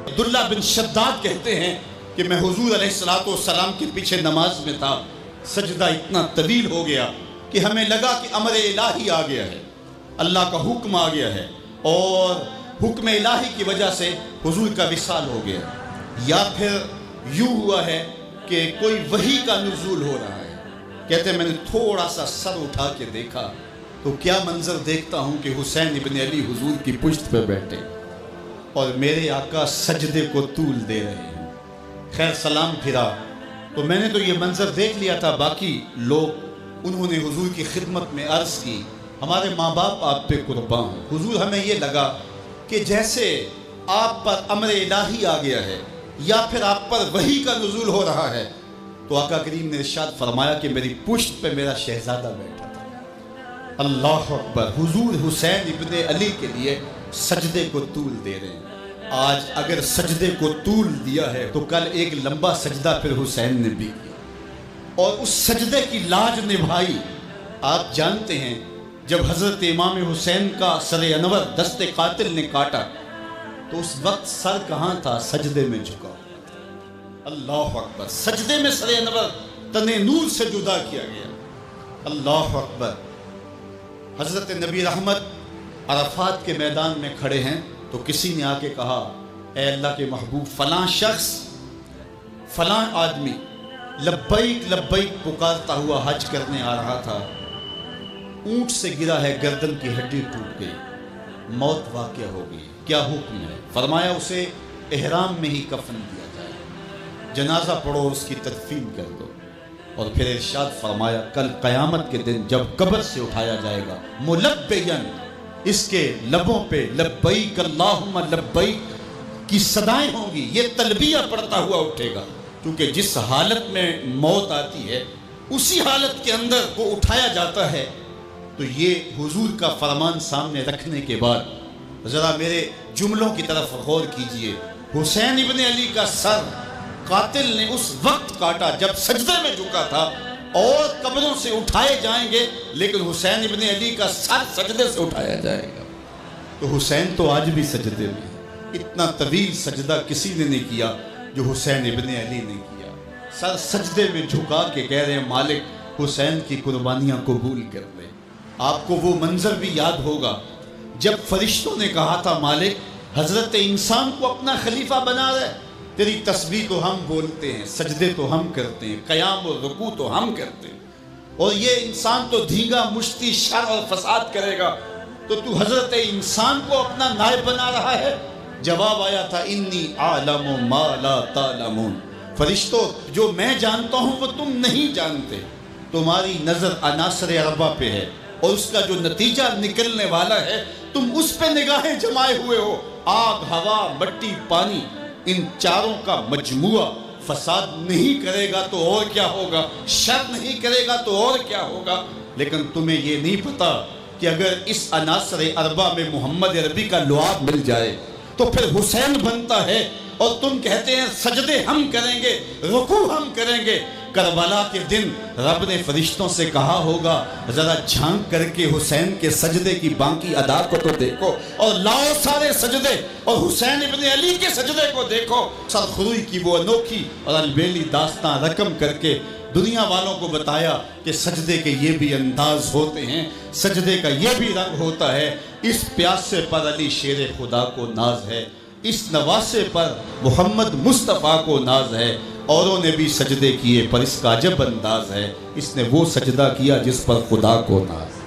عبداللہ بن شداد کہتے ہیں کہ میں حضور علیہ السلام کے پیچھے نماز میں تھا، سجدہ اتنا طویل ہو گیا کہ ہمیں لگا کہ امر الہی آ گیا ہے، اللہ کا حکم آ گیا ہے، اور حکم الہی کی وجہ سے حضور کا وصال ہو گیا، یا پھر یوں ہوا ہے کہ کوئی وحی کا نزول ہو رہا ہے۔ کہتے ہیں میں نے تھوڑا سا سر اٹھا کے دیکھا تو کیا منظر دیکھتا ہوں کہ حسین ابن علی حضور کی پشت پہ بیٹھے اور میرے آقا سجدے کو طول دے رہے ہیں۔ خیر سلام پھرا تو میں نے تو یہ منظر دیکھ لیا تھا، باقی لوگ انہوں نے حضور کی خدمت میں عرض کی ہمارے ماں باپ آپ پہ قربان ہوں حضور، ہمیں یہ لگا کہ جیسے آپ پر امر الہی آ گیا ہے یا پھر آپ پر وحی کا نزول ہو رہا ہے۔ تو آقا کریم نے ارشاد فرمایا کہ میری پشت پہ میرا شہزادہ بیٹھا تھا۔ اللہ اکبر، حضور حسین ابن علی کے لیے سجدے کو طول دے رہے ہیں۔ آج اگر سجدے کو طول دیا ہے تو کل ایک لمبا سجدہ پھر حسین نے بھی کیا اور اس سجدے کی لاج نبھائی۔ آپ جانتے ہیں جب حضرت امام حسین کا سر انور دست قاتل نے کاٹا تو اس وقت سر کہاں تھا؟ سجدے میں جھکا۔ اللہ اکبر، سجدے میں سر انور تن نور سے جدا کیا گیا۔ اللہ اکبر۔ حضرت نبی رحمت عرفات کے میدان میں کھڑے ہیں تو کسی نے آ کے کہا اے اللہ کے محبوب، فلاں شخص فلاں آدمی لبیک لبیک پکارتا ہوا حج کرنے آ رہا تھا، اونٹ سے گرا ہے، گردن کی ہڈی ٹوٹ گئی، موت واقع ہو گئی، کیا حکم ہے؟ فرمایا اسے احرام میں ہی کفن دیا جائے، جنازہ پڑھو، اس کی تدفین کر دو۔ اور پھر ارشاد فرمایا کل قیامت کے دن جب قبر سے اٹھایا جائے گا ملبین، اس کے لبوں پہ لبیک اللہم لبیک کی صدائیں ہوں گی، یہ تلبیہ پڑھتا ہوا اٹھے گا، کیونکہ جس حالت میں موت آتی ہے اسی حالت کے اندر وہ اٹھایا جاتا ہے۔ تو یہ حضور کا فرمان سامنے رکھنے کے بعد ذرا میرے جملوں کی طرف غور کیجئے۔ حسین ابن علی کا سر قاتل نے اس وقت کاٹا جب سجدے میں جھکا تھا، اور قبروں سے اٹھائے جائیں گے لیکن حسین ابن علی کا سر سجدے سے اٹھایا جائے گا۔ تو حسین تو آج بھی سجدے میں، اتنا طویل سجدہ کسی نے نہیں کیا جو حسین ابن علی نے کیا۔ سر سجدے میں جھکا کے کہہ رہے ہیں مالک حسین کی قربانیاں قبول کر لے۔ آپ کو وہ منظر بھی یاد ہوگا جب فرشتوں نے کہا تھا مالک حضرت انسان کو اپنا خلیفہ بنا رہے، تیری تسبیح تو ہم بولتے ہیں، سجدے تو ہم کرتے ہیں، قیام و رکوع تو ہم کرتے ہیں، اور یہ انسان تو دھیگا مشتی شر اور فساد کرے گا، تو تو حضرت انسان کو اپنا نائب بنا رہا ہے؟ جواب آیا تھا انی اعلم ما لا تعلمون، فرشتوں جو میں جانتا ہوں وہ تم نہیں جانتے، تمہاری نظر عناصر اربعہ پہ ہے اور اس کا جو نتیجہ نکلنے والا ہے تم اس پہ نگاہیں جمائے ہوئے ہو۔ آگ، ہوا، مٹی، پانی، ان چاروں کا مجموعہ فساد نہیں کرے گا تو اور کیا ہوگا، شر نہیں کرے گا تو اور کیا ہوگا، لیکن تمہیں یہ نہیں پتا کہ اگر اس عناصر اربعہ میں محمد عربی کا لعاب مل جائے تو پھر حسین بنتا ہے، اور تم کہتے ہیں سجدے ہم کریں گے، رکوع ہم کریں گے۔ کربلا کے دن رب نے فرشتوں سے کہا ہوگا ذرا جھانک کر کے حسین کے سجدے کی باقی ادا کو تو دیکھو، اور لاؤ سارے سجدے اور حسین ابن علی کے سجدے کو دیکھو۔ سرخروئی کی وہ انوکھی اور البیلی داستان رقم کر کے دنیا والوں کو بتایا کہ سجدے کے یہ بھی انداز ہوتے ہیں، سجدے کا یہ بھی رنگ ہوتا ہے۔ اس پیاسے پر علی شیر خدا کو ناز ہے، اس نواسے پر محمد مصطفیٰ کو ناز ہے۔ اوروں نے بھی سجدے کیے پر اس کا عجب انداز ہے، اس نے وہ سجدہ کیا جس پر خدا کو ناز ہے۔